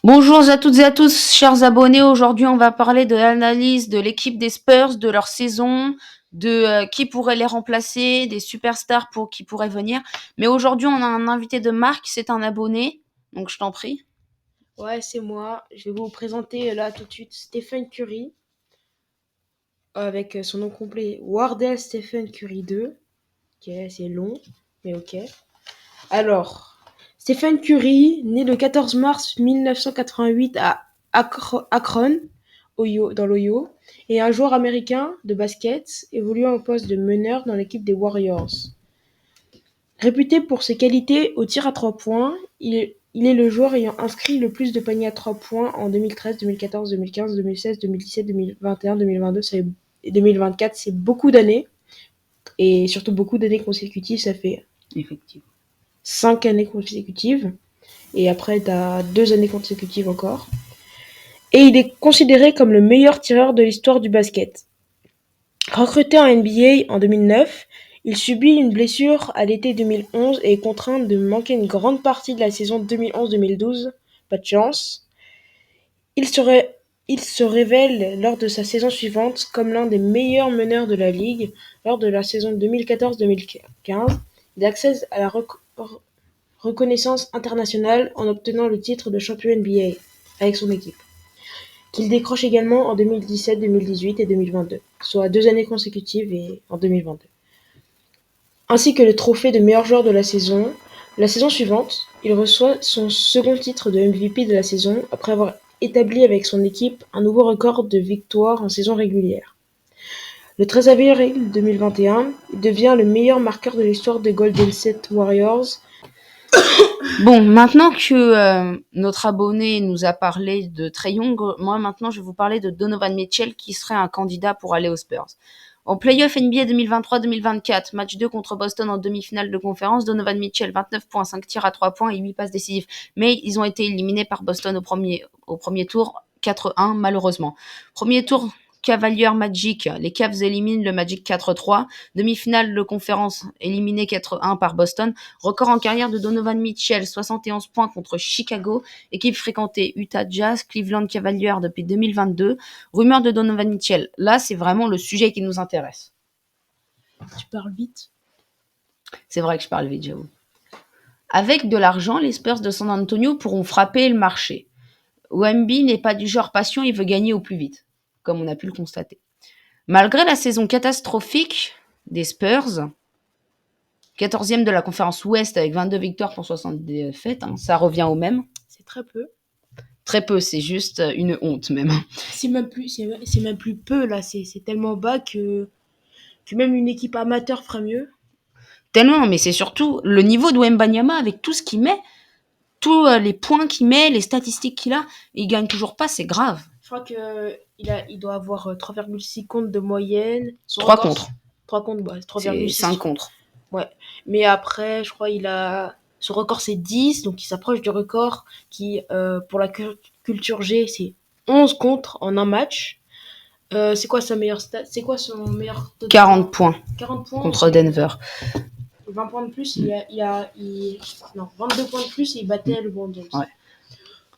Bonjour à toutes et à tous, chers abonnés. Aujourd'hui, on va parler de l'analyse de l'équipe des Spurs, de leur saison, de qui pourrait les remplacer, des superstars pour qui pourraient venir. Mais aujourd'hui, on a un invité de marque, c'est un abonné, donc je t'en prie. Ouais, c'est moi. Je vais vous présenter là tout de suite Stephen Curry avec son nom complet Wardell Stephen Curry 2. Ok, c'est long, mais ok. Alors, Stephen Curry, né le 14 mars 1988 à Akron, dans l'Ohio, est un joueur américain de basket évoluant au poste de meneur dans l'équipe des Warriors. Réputé pour ses qualités au tir à 3 points, il est le joueur ayant inscrit le plus de paniers à 3 points en 2013, 2014, 2015, 2016, 2017, 2021, 2022 et 2024. C'est beaucoup d'années, et surtout beaucoup d'années consécutives. Ça fait Effectivement 5 années consécutives, et après, tu as 2 années consécutives encore. Et il est considéré comme le meilleur tireur de l'histoire du basket. Recruté en NBA en 2009, il subit une blessure à l'été 2011 et est contraint de manquer une grande partie de la saison 2011-2012. Pas de chance. Il se révèle lors de sa saison suivante comme l'un des meilleurs meneurs de la ligue. Lors de la saison 2014-2015, il accède à la reconnaissance internationale en obtenant le titre de champion NBA avec son équipe, qu'il décroche également en 2017, 2018 et 2022, soit 2 années consécutives et en 2022, ainsi que le trophée de meilleur joueur de la saison. La saison suivante, il reçoit son second titre de MVP de la saison après avoir établi avec son équipe un nouveau record de victoires en saison régulière. Le 13 avril 2021, il devient le meilleur marqueur de l'histoire des Golden State Warriors. Bon, maintenant que notre abonné nous a parlé de Trae Young, moi maintenant je vais vous parler de Donovan Mitchell qui serait un candidat pour aller aux Spurs. En playoff NBA 2023-2024, match 2 contre Boston en demi-finale de conférence, Donovan Mitchell 29 points, 5 tirs à 3 points et 8 passes décisives. Mais ils ont été éliminés par Boston au premier tour, 4-1 malheureusement. Premier tour, Cavaliers Magic, les Cavs éliminent le Magic 4-3. Demi-finale de conférence éliminée 4-1 par Boston. Record en carrière de Donovan Mitchell, 71 points contre Chicago. Équipe fréquentée Utah Jazz, Cleveland Cavaliers depuis 2022. Rumeur de Donovan Mitchell. Là, c'est vraiment le sujet qui nous intéresse. Tu parles vite. C'est vrai que je parle vite, j'avoue. Avec de l'argent, les Spurs de San Antonio pourront frapper le marché. Wemby n'est pas du genre passion, il veut gagner au plus vite, comme on a pu le constater. Malgré la saison catastrophique des Spurs, 14e de la conférence Ouest avec 22 victoires pour 60 défaites, ça revient au même. C'est très peu. Très peu, c'est juste une honte même. C'est même plus peu là. C'est tellement bas que même une équipe amateur ferait mieux. Tellement, mais c'est surtout le niveau de Wembanyama avec tout ce qu'il met, tous les points qu'il met, les statistiques qu'il a, il gagne toujours pas, c'est grave. Je crois qu'il doit avoir 3,6 comptes de moyenne. 3 contre. 3 comptes, bah, C'est 3,6. 5 contre. Ouais. Mais après, je crois son record c'est 10, donc il s'approche du record qui, pour la culture G, c'est 11 contre en un match. C'est quoi son meilleur taux 40 points 40 points contre Denver. 20 points de plus, non, 22 points de plus et il battait LeBron James. Ouais.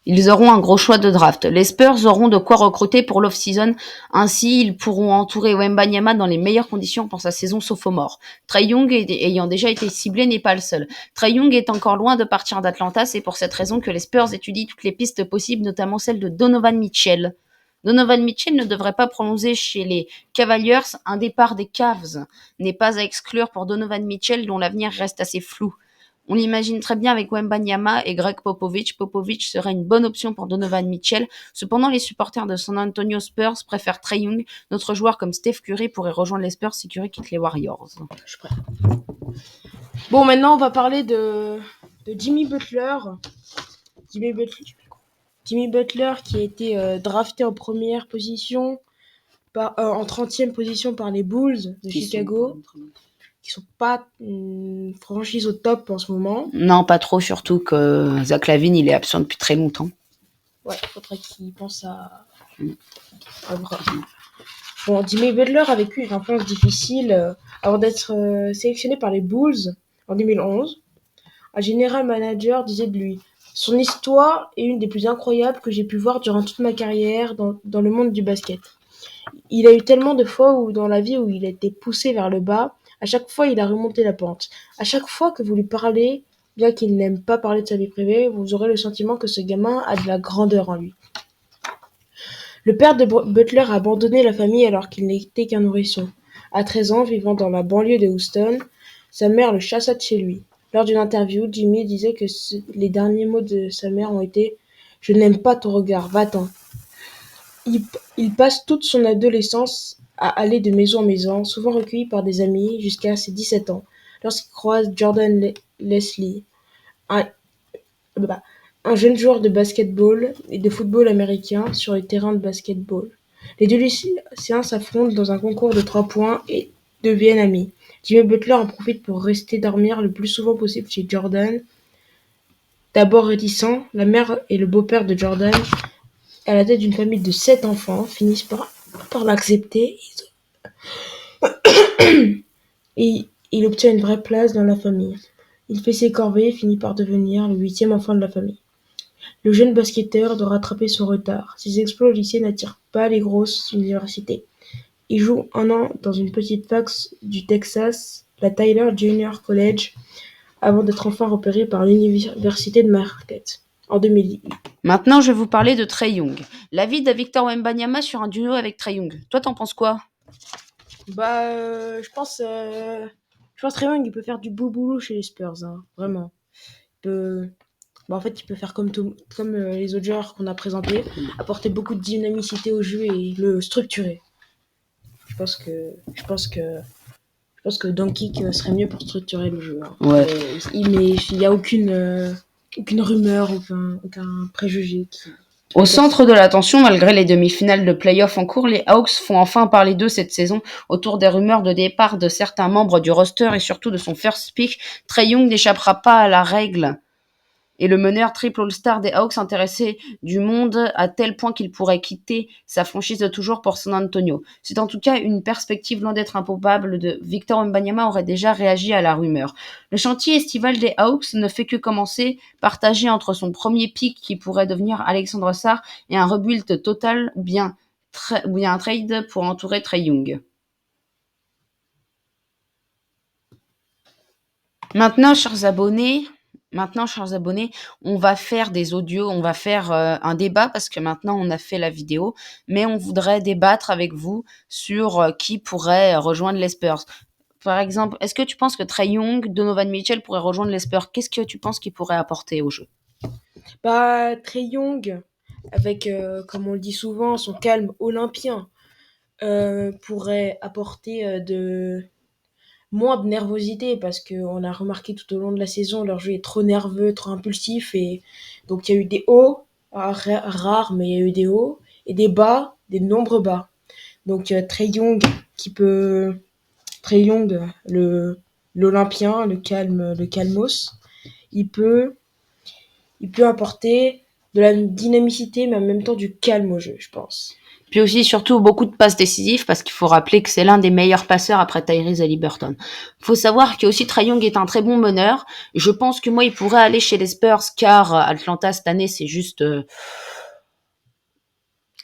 Ils auront un gros choix de draft. Les Spurs auront de quoi recruter pour l'off-season. Ainsi, ils pourront entourer Wembanyama dans les meilleures conditions pour sa saison sophomore. Trae Young, ayant déjà été ciblé, n'est pas le seul. Trae Young est encore loin de partir d'Atlanta. C'est pour cette raison que les Spurs étudient toutes les pistes possibles, notamment celle de Donovan Mitchell. Donovan Mitchell ne devrait pas prolonger chez les Cavaliers. Un départ des Cavs n'est pas à exclure pour Donovan Mitchell, dont l'avenir reste assez flou. On l'imagine très bien avec Wembanyama et Greg Popovich. Popovich serait une bonne option pour Donovan Mitchell. Cependant, les supporters de San Antonio Spurs préfèrent Trae Young. Notre joueur comme Steph Curry pourrait rejoindre les Spurs si Curry quitte les Warriors. Je suis prêt. Bon, maintenant, on va parler de Jimmy Butler. Jimmy Butler qui a été drafté en première position, en 30e position par les Bulls de Chicago, qui sont pas une franchise au top en ce moment. Non, pas trop, surtout que Zach LaVine, il est absent depuis très longtemps. Ouais, faudrait qu'il pense à Bon, Jimmy Butler a vécu une enfance difficile avant d'être sélectionné par les Bulls en 2011. Un general manager disait de lui: Son histoire est une des plus incroyables que j'ai pu voir durant toute ma carrière dans le monde du basket. Il a eu tellement de fois où dans la vie où il a été poussé vers le bas, à chaque fois il a remonté la pente. À chaque fois que vous lui parlez, bien qu'il n'aime pas parler de sa vie privée, vous aurez le sentiment que ce gamin a de la grandeur en lui. Le père de Butler a abandonné la famille alors qu'il n'était qu'un nourrisson. À 13 ans, vivant dans la banlieue de Houston, sa mère le chassa de chez lui. Lors d'une interview, Jimmy disait que les derniers mots de sa mère ont été « Je n'aime pas ton regard, va-t'en ». Il passe toute son adolescence à aller de maison en maison, souvent recueilli par des amis, jusqu'à ses 17 ans, lorsqu'il croise Jordan Leslie, un, bah, un jeune joueur de basket-ball et de football américain sur les terrains de basket-ball. Les deux lycéens s'affrontent dans un concours de 3 points et deviennent amis. Jimmy Butler en profite pour rester dormir le plus souvent possible chez Jordan. D'abord réticent, la mère et le beau-père de Jordan, à la tête d'une famille de 7 enfants, finissent par l'accepter et il obtient une vraie place dans la famille. Il fait ses corvées et finit par devenir le 8e enfant de la famille. Le jeune basketteur doit rattraper son retard. Ses exploits au lycée n'attirent pas les grosses universités. Il joue 1 an dans une petite fac du Texas, la Tyler Junior College, avant d'être enfin repéré par l'université de Marquette en 2008. Maintenant, je vais vous parler de Trae Young. L'avis de Victor Wembanyama sur un duo avec Trae Young. Toi, t'en penses quoi? Je pense Trae Young, il peut faire du beau boulot chez les Spurs, hein, vraiment. En fait, il peut faire comme les autres joueurs qu'on a présentés, apporter beaucoup de dynamicité au jeu et le structurer. Je pense que, je pense que, je pense que Doncic serait mieux pour structurer le jeu, hein. Ouais. Mais il n'y a aucune rumeur, aucun préjugé Au centre de l'attention, malgré les demi-finales de play-off en cours, les Hawks font enfin parler d'eux cette saison autour des rumeurs de départ de certains membres du roster et surtout de son first pick. Trae Young n'échappera pas à la règle. Et le meneur triple All-Star des Hawks intéressait du monde à tel point qu'il pourrait quitter sa franchise de toujours pour San Antonio. C'est en tout cas une perspective loin d'être improbable. Victor Wembanyama aurait déjà réagi à la rumeur. Le chantier estival des Hawks ne fait que commencer, partagé entre son premier pick qui pourrait devenir Alexandre Sarr et un rebuild total ou bien un trade pour entourer Trae Young. Maintenant, chers abonnés, on va faire des audios, on va faire un débat parce que maintenant on a fait la vidéo, mais on voudrait débattre avec vous sur qui pourrait rejoindre les Spurs. Par exemple, est-ce que tu penses que Trae Young, Donovan Mitchell pourraient rejoindre les Spurs? Qu'est-ce que tu penses qu'ils pourraient apporter au jeu? Trae Young, avec, comme on le dit souvent, son calme olympien, pourrait apporter moins de nervosité parce qu'on a remarqué tout au long de la saison, leur jeu est trop nerveux, trop impulsif. Et donc il y a eu des hauts, rares, mais il y a eu des hauts, et des bas, des nombreux bas. Donc Trae Young, Trae Young, l'Olympien, le calmos, il peut, il peut apporter de la dynamicité, mais en même temps du calme au jeu, je pense. Puis aussi, surtout, beaucoup de passes décisives parce qu'il faut rappeler que c'est l'un des meilleurs passeurs après Tyrese Haliburton. Il faut savoir que aussi Trae Young est un très bon meneur. Je pense que moi, il pourrait aller chez les Spurs car Atlanta cette année, c'est juste... de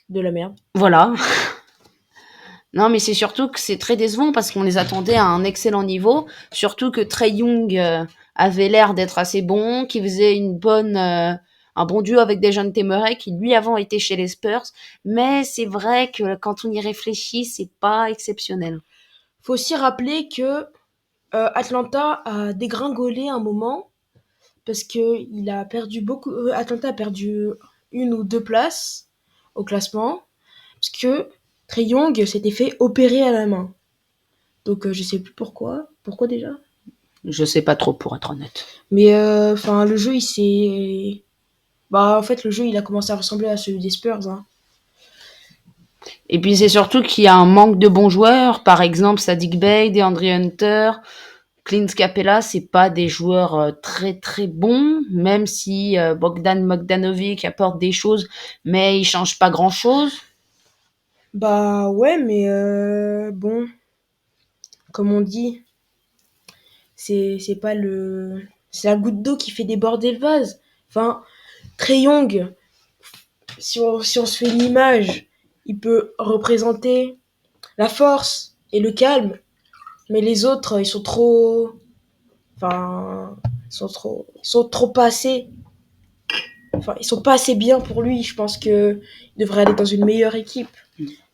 la merde. Voilà. Non, mais c'est surtout que c'est très décevant parce qu'on les attendait à un excellent niveau. Surtout que Trae Young avait l'air d'être assez bon, qu'il faisait un bon duo avec Dejounte Murray qui lui avant était chez les Spurs. Mais c'est vrai que quand on y réfléchit, c'est pas exceptionnel. Faut aussi rappeler que Atlanta a dégringolé un moment parce que il a perdu beaucoup. Atlanta a perdu 1 ou 2 places au classement parce que Trae Young s'était fait opérer à la main. Donc je sais plus pourquoi. Pourquoi déjà? Je sais pas trop pour être honnête. Mais le jeu il s'est. En fait le jeu il a commencé à ressembler à celui des Spurs, hein. Et puis c'est surtout qu'il y a un manque de bons joueurs. Par exemple, Saddiq Bey, DeAndre Hunter, Clint Capella, c'est pas des joueurs très très bons, même si Bogdan Bogdanovic apporte des choses, mais il change pas grand chose. Ouais, mais bon, comme on dit, c'est pas le. C'est la goutte d'eau qui fait déborder le vase. Enfin, Trae Young, si on se fait une image, il peut représenter la force et le calme, mais les autres, ils sont trop, enfin, ils sont trop pas assez, enfin, ils sont pas assez bien pour lui. Je pense que il devrait aller dans une meilleure équipe.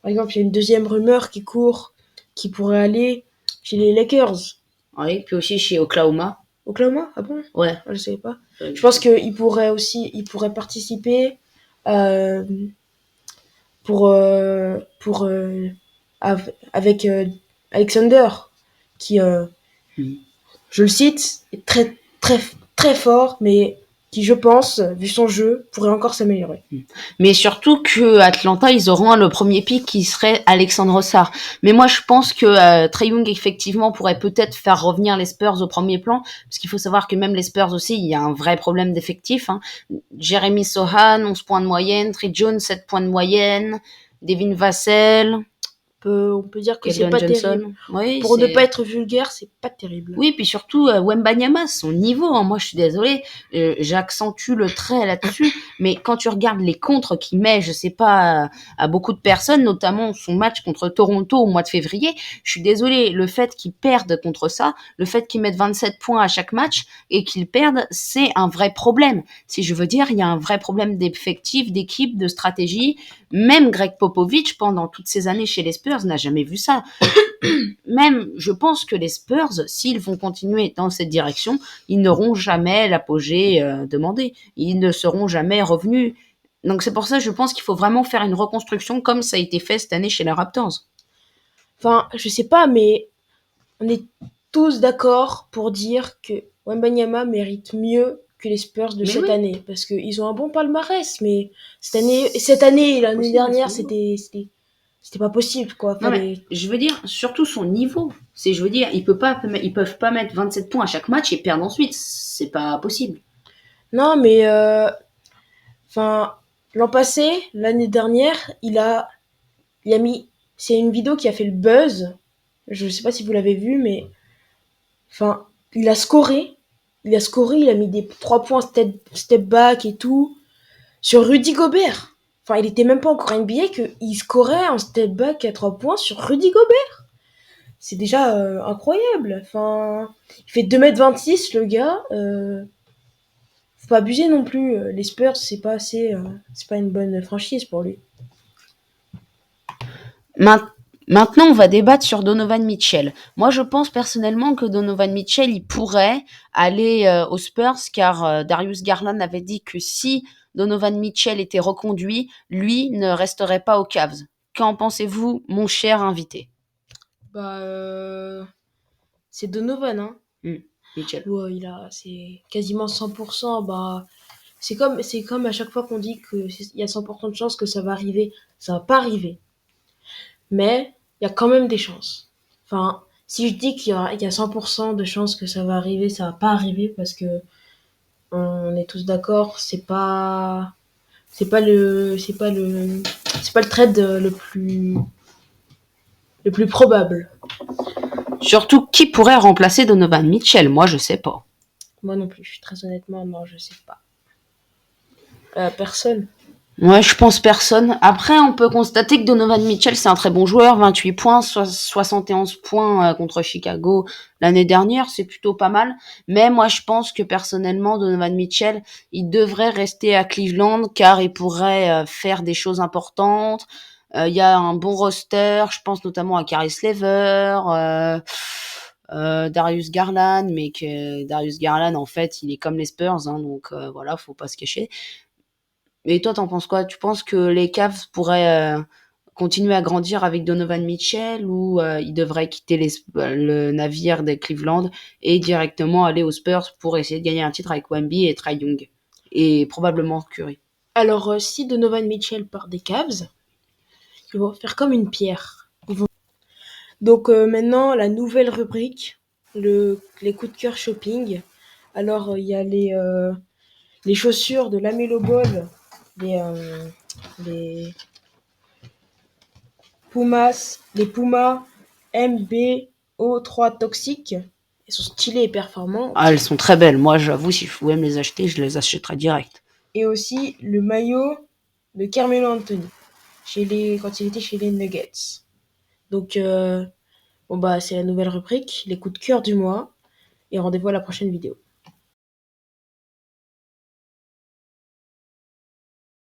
Par exemple, il y a une deuxième rumeur qui court, qui pourrait aller chez les Lakers. Oui, puis aussi chez Oklahoma. Oklahoma, ah bon? Ouais. Je savais pas. Je pense qu'il pourrait participer euh, pour avec Alexander, qui, je le cite, est très très très fort, mais qui, je pense, vu son jeu, pourrait encore s'améliorer. Mais surtout que Atlanta, ils auront le premier pick qui serait Alexandre Sarr. Mais moi, je pense que Trae Young, effectivement, pourrait peut-être faire revenir les Spurs au premier plan, parce qu'il faut savoir que même les Spurs aussi, il y a un vrai problème d'effectif. Jeremy Sohan, 11 points de moyenne, Trey Jones, 7 points de moyenne, Devin Vassell, On peut dire que c'est Keldon pas Johnson. terrible. Oui, Pour ne pas être vulgaire, c'est pas terrible. Oui, puis surtout Wembanyama, son niveau. Moi, je suis désolée, j'accentue le trait là-dessus, mais quand tu regardes les contres qu'il met, je sais pas, à beaucoup de personnes, notamment son match contre Toronto au mois de février, je suis désolée, le fait qu'il perde contre ça, le fait qu'il mette 27 points à chaque match et qu'il perde, c'est un vrai problème. Si je veux dire, il y a un vrai problème d'effectif, d'équipe, de stratégie. Même Greg Popovich, pendant toutes ces années chez les Spurs, n'a jamais vu ça. Même, je pense que les Spurs, s'ils vont continuer dans cette direction, ils n'auront jamais l'apogée demandé. Ils ne seront jamais revenus. Donc c'est pour ça que je pense qu'il faut vraiment faire une reconstruction comme ça a été fait cette année chez les Raptors. Enfin, je sais pas, mais on est tous d'accord pour dire que Wembanyama mérite mieux que les Spurs de cette année, parce qu'ils ont un bon palmarès, mais cette année et l'année dernière, c'était pas possible, quoi. Non, mais je veux dire, surtout son niveau. Je veux dire, ils peuvent pas mettre 27 points à chaque match et perdre ensuite. C'est pas possible. Non, mais l'an passé, l'année dernière, il a mis. C'est une vidéo qui a fait le buzz. Je sais pas si vous l'avez vu, mais il a scoré. Il a mis des 3 points step back et tout sur Rudy Gobert. Il était même pas encore NBA qu'il scorait en step back à 3 points sur Rudy Gobert. C'est déjà incroyable. Il fait 2m26 le gars. Faut pas abuser non plus. Les Spurs, c'est pas une bonne franchise pour lui. Maintenant, on va débattre sur Donovan Mitchell. Moi, je pense personnellement que Donovan Mitchell, il pourrait aller aux Spurs, car Darius Garland avait dit que si Donovan Mitchell était reconduit, lui ne resterait pas aux Cavs. Qu'en pensez-vous, mon cher invité? C'est Donovan, hein. Mitchell. Ouais, c'est quasiment 100%. C'est comme à chaque fois qu'on dit qu'il y a 100% de chances que ça va arriver. Ça va pas arriver. Mais il y a quand même des chances. Si je dis qu'il y a 100% de chances que ça va arriver, ça va pas arriver, parce que on est tous d'accord, c'est pas le trade le plus probable. Surtout, qui pourrait remplacer Donovan Mitchell? Moi, je sais pas. Moi non plus, très honnêtement, non, je sais pas. Personne. Ouais, je pense personne. Après, on peut constater que Donovan Mitchell, c'est un très bon joueur. 28 points, 71 points contre Chicago l'année dernière, c'est plutôt pas mal. Mais moi, je pense que personnellement, Donovan Mitchell, il devrait rester à Cleveland, car il pourrait faire des choses importantes. Il y a un bon roster, je pense notamment à Caris Lever, Darius Garland, mais que Darius Garland, en fait, il est comme les Spurs, donc voilà, faut pas se cacher. Et toi, t'en penses quoi? Tu penses que les Cavs pourraient continuer à grandir avec Donovan Mitchell, ou ils devraient quitter le navire des Cleveland et directement aller aux Spurs pour essayer de gagner un titre avec Wemby et Trae Young et probablement Curry? Alors, si Donovan Mitchell part des Cavs, ils vont faire comme une pierre. Donc maintenant, la nouvelle rubrique, les coups de cœur shopping. Alors, il y a les chaussures de LaMelo Ball, les Pumas MBO3 Toxic. Elles sont stylées et performantes. Ah, elles sont très belles. Moi, j'avoue, si je pouvais me les acheter, je les achèterais direct. et aussi le maillot de Carmelo Anthony quand il était chez les Nuggets. Donc, bon bah c'est la nouvelle rubrique, les coups de cœur du mois, et rendez-vous à la prochaine vidéo.